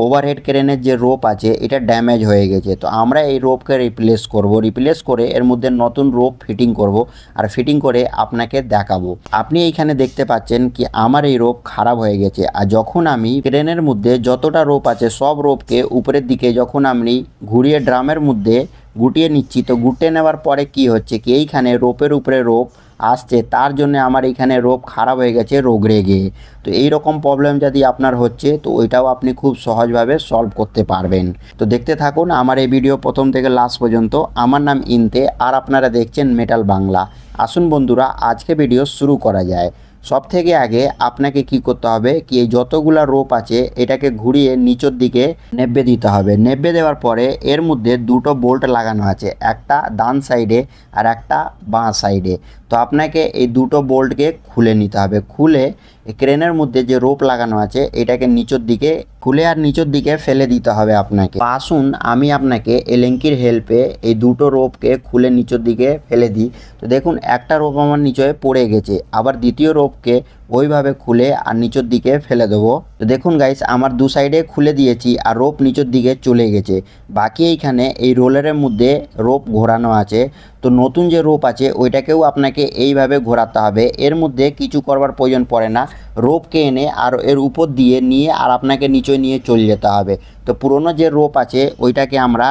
Overhead ক্রেনের যে rope আছে এটা ড্যামেজ হয়ে গেছে। তো আমরা এই রোপকে রিপ্লেস করে এর মধ্যে নতুন রোপ ফিটিং করব আর ফিটিং করে আপনাকে দেখাবো। আপনি এইখানে দেখতে পাচ্ছেন কি আমার এই রোপ খারাপ হয়ে গেছে। আর যখন আমি ক্রেনের মধ্যে যতটা রোপ আছে সব রোপকে উপরের দিকে যখন আমি ঘুরিয়ে ড্রামের মধ্যে গুটিয়ে নিচ্ছি, তো গুটিয়ে নেওয়ার পরে কি হচ্ছে কি এইখানে রোপের উপরে রোপ আসছে, তার জন্য আমার এইখানে রোপ খারাপ হয়ে গেছে রোগড়ে গিয়ে। তো এই রকম প্রবলেম যদি আপনার হচ্ছে তো ওইটাও আপনি খুব সহজভাবে সলভ করতে পারবেন। তো দেখতে থাকুন আমার এই ভিডিও প্রথম থেকে লাস্ট পর্যন্ত। আমার নাম ইনতে আর আপনারা দেখছেন মেটাল বাংলা। আসুন বন্ধুরা আজকে ভিডিও শুরু করা যায়। সব থেকে আগে আপনাকে কি করতে হবে কি এই যতগুলা রোপ আছে এটাকে ঘুরিয়ে নিচের দিকে নেব্বে দিতে হবে। নেব্বে দেওয়ার পরে এর মধ্যে দুটো বোল্ট লাগানো আছে, একটা ডান সাইডে আর একটা বাঁ সাইডে। তো আপনাকে এই দুটো বোল্টকে খুলে নিতে হবে। খুলে ক্রেনের মধ্যে যে রোপ লাগানো আছে এটাকে নিচের দিকে খুলে আর নিচের দিকে ফেলে দিতে হবে আপনাকে। আসুন আমি আপনাকে এলেঙ্কির হেল্পে এই দুটো রোপকে খুলে নিচের দিকে ফেলে দিই। তো দেখুন একটা রোপ আমার নিচে পড়ে গেছে, আবার দ্বিতীয় রোপকে ওইভাবে খুলে আর নিচের দিকে ফেলে দেবো। তো দেখুন গাইস আমার দু সাইডে খুলে দিয়েছি আর রোপ নিচের দিকে চলে গেছে। বাকি এইখানে এই রোলারের মধ্যে রোপ ঘোরানো আছে। তো নতুন যে রোপ আছে ওইটাকেও আপনাকে এইভাবে ঘোরাতে হবে। এর মধ্যে কিছু করবার প্রয়োজন পড়ে না, রোপকে এনে আর এর উপর দিয়ে নিয়ে আর আপনাকে নিচে নিয়ে চলে যেতে হবে। তো পুরনো যে রোপ আছে ওইটাকে আমরা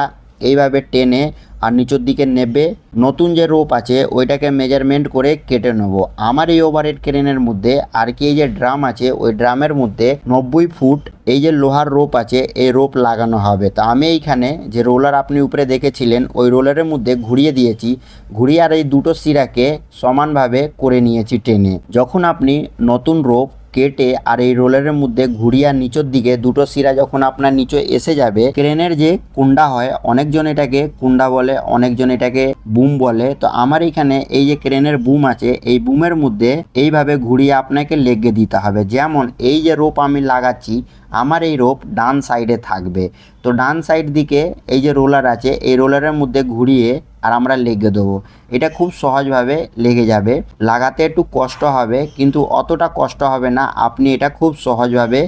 এইভাবে টেনে আর নিচের দিকে নেবে, নতুন যে রোপ আছে ওইটাকে মেজারমেন্ট করে কেটে নেব। আমার এই ওভারহেড ক্রেনের মধ্যে আর কি এই যে ড্রাম আছে ওই ড্রামের মধ্যে 90 ফুট এই যে লোহার রোপ আছে এই রোপ লাগানো হবে। তো আমি এইখানে যে রোলার আপনি উপরে দেখেছিলেন ওই রোলারের মধ্যে ঘুরিয়ে দিয়েছি, ঘুরিয়ে আর এই দুটো শিরাকে সমানভাবে করে নিয়েছি টেনে। যখন আপনি নতুন রোপ কেটে আর এই রোলারের মধ্যে ঘুরিয়ে নিচের দিকে দুটো শিরা যখন আপনার নিচে এসে যাবে, ক্রেনের যে কুন্ডা হয় অনেকজন এটাকে কুন্ডা বলে, অনেকজন এটাকে বুম বলে। তো আমার এখানে এই যে ক্রেনের বুম আছে এই বুমের মধ্যে এইভাবে ঘুরিয়ে আপনাকে লেগে দিতে হবে। যেমন এই যে রোপ আমি লাগাচ্ছি আমার এই রোপ ডান সাইডে থাকবে। তো ডান সাইড দিকে এই যে রোলার আছে এই রোলারের মধ্যে ঘুরিয়ে আর আমরা লেগে দেবো। এটা খুব সহজভাবে লেগে যাবে, লাগাতে একটু কষ্ট হবে কিন্তু অতটা কষ্ট হবে না, আপনি এটা খুব সহজভাবে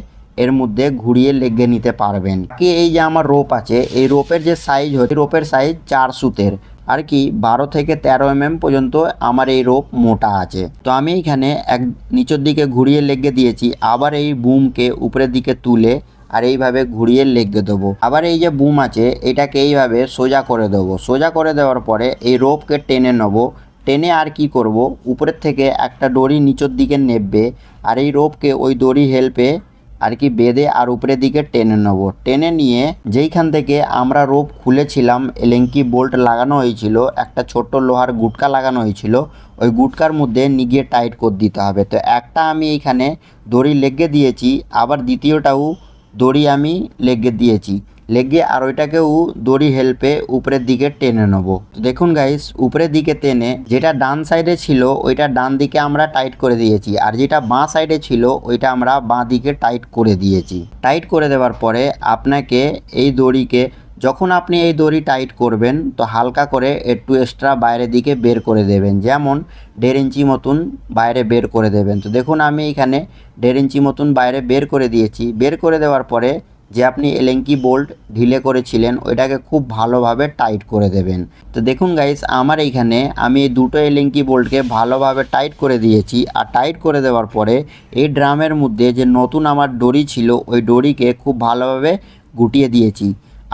এর মধ্যে ঘুরিয়ে লেগে নিতে পারবেন। কি এই যে আমার রোপ আছে এই রোপের যে সাইজ হচ্ছে রোপের সাইজ 4 সুতের আর কি 12 থেকে 13 mm পর্যন্ত আমার এই রোপ মোটা আছে। তো আমি এখানে এক নিচের দিকে ঘুরিয়ে লেগে দিয়েছি, আবার এই বুমকে উপরের দিকে তুলে আর এইভাবে ঘুরিয়ে লেগে দেবো। আবার এই যে বুম আছে এটাকে এইভাবে সোজা করে দেবো। সোজা করে দেওয়ার পরে এই রোপকে টেনে নেবো। টেনে আর কি করব উপরের থেকে একটা দড়ি নিচের দিকে নেবে আর এই রোপকে ওই দড়ি হেল্পে আর কি বেঁধে আর উপরের দিকে টেনে নেব। টেনে নিয়ে যেইখান থেকে আমরা রোপ খুলেছিলাম এলেঙ্কি বোল্ট লাগানো হয়েছিল, একটা ছোট্ট লোহার গুটকা লাগানো হয়েছিল, ওই গুটকার মধ্যে নিগিয়ে টাইট করে দিতে হবে। তো একটা আমি এইখানে দড়ি লেগে দিয়েছি, আবার দ্বিতীয়টাও দড়ি আমি লেগে দিয়েছি, লেগে আর ওইটাকেও দড়ি হেল্পে উপরের দিকে টেনে নেব। দেখুন গাইস উপরের দিকে টেনে যেটা ডান সাইডে ছিল ওইটা ডান দিকে আমরা টাইট করে দিয়েছি আর যেটা বাঁ সাইডে ছিল ওইটা আমরা বাঁ দিকে টাইট করে দিয়েছি। টাইট করে দেওয়ার পরে আপনাকে এই দড়িকে যখন আপনি এই দড়ি টাইট করবেন তো হালকা করে একটু এক্সট্রা বাইরের দিকে বের করে দেবেন, যেমন 1.5 ইঞ্চি মতন বাইরে বের করে দেবেন। তো দেখুন আমি এখানে 1.5 ইঞ্চি মতন বাইরে বের করে দিয়েছি। বের করে দেওয়ার পরে যে আপনি এলেঙ্কি বোল্ট ঢিলে করেছিলেন ওইটাকে খুব ভালোভাবে টাইট করে দেবেন। তো দেখুন গাইস আমার এইখানে আমি এই দুটো এলেঙ্কি বোল্টকে ভালোভাবে টাইট করে দিয়েছি। আর টাইট করে দেওয়ার পরে এই ড্রামের মধ্যে যে নতুন আমার দড়ি ছিল ওই দড়িকে খুব ভালোভাবে গুটিয়ে দিয়েছি।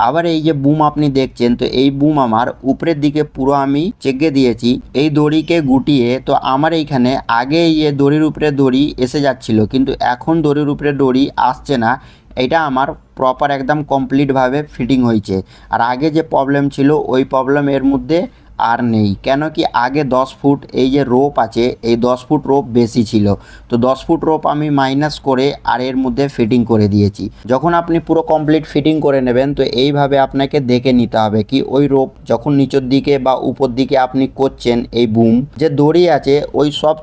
আবার এই যে বুম আপনি দেখছেন তো এই বুম আমার উপরের দিকে পুরো আমি চেকে দিয়েছি এই দড়িকে গুটিয়ে। তো আমার এইখানে আগে এই দড়ির উপরে দড়ি এসে যাচ্ছিল কিন্তু এখন দড়ির উপরে দড়ি আসছে না, এটা আমার প্রপার একদম কমপ্লিটভাবে ফিটিং হয়েছে। আর আগে যে প্রবলেম ছিল ওই প্রবলেম এর মধ্যে আর নেই, কেন কি আগে 10 ফুট এই যে রোপ আছে এই 10 ফুট রোপ বেশি ছিল। তো 10 ফুট রোপ আমি মাইনাস করে আর এর মধ্যে ফিটিং করে দিয়েছি। যখন আপনি পুরো কমপ্লিট ফিটিং করে নেবেন তো এইভাবে আপনাকে দেখে নিতে হবে কি ওই রোপ যখন নিচের দিকে বা উপর দিকে আপনি করছেন এই বুম যে দড়ি আছে ওই সব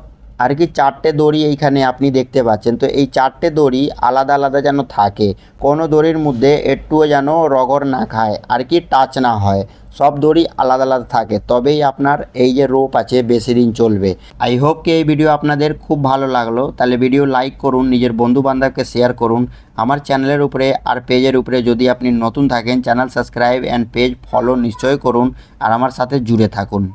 আর কি 4টে দড়ি এইখানে আপনি দেখতে পাচ্ছেন। তো এই 4টে দড়ি আলাদা আলাদা যেন থাকে, কোনো দড়ির মধ্যে একটুও যেন রগড় না খায় আর কি টাচ না হয়, সব দড়ি আলাদা আলাদা থাকে, তবেই আপনার এই যে রোপ আছে বেশি দিন চলবে। আই হোপ কি এই ভিডিও আপনাদের খুব ভালো লাগলো। তাহলে ভিডিও লাইক করুন, নিজের বন্ধু বান্ধবকে শেয়ার করুন। আমার চ্যানেলের উপরে আর পেজের উপরে যদি আপনি নতুন থাকেন, channel subscribe and page follow নিশ্চয়ই করুন আর আমার সাথে জুড়ে থাকুন।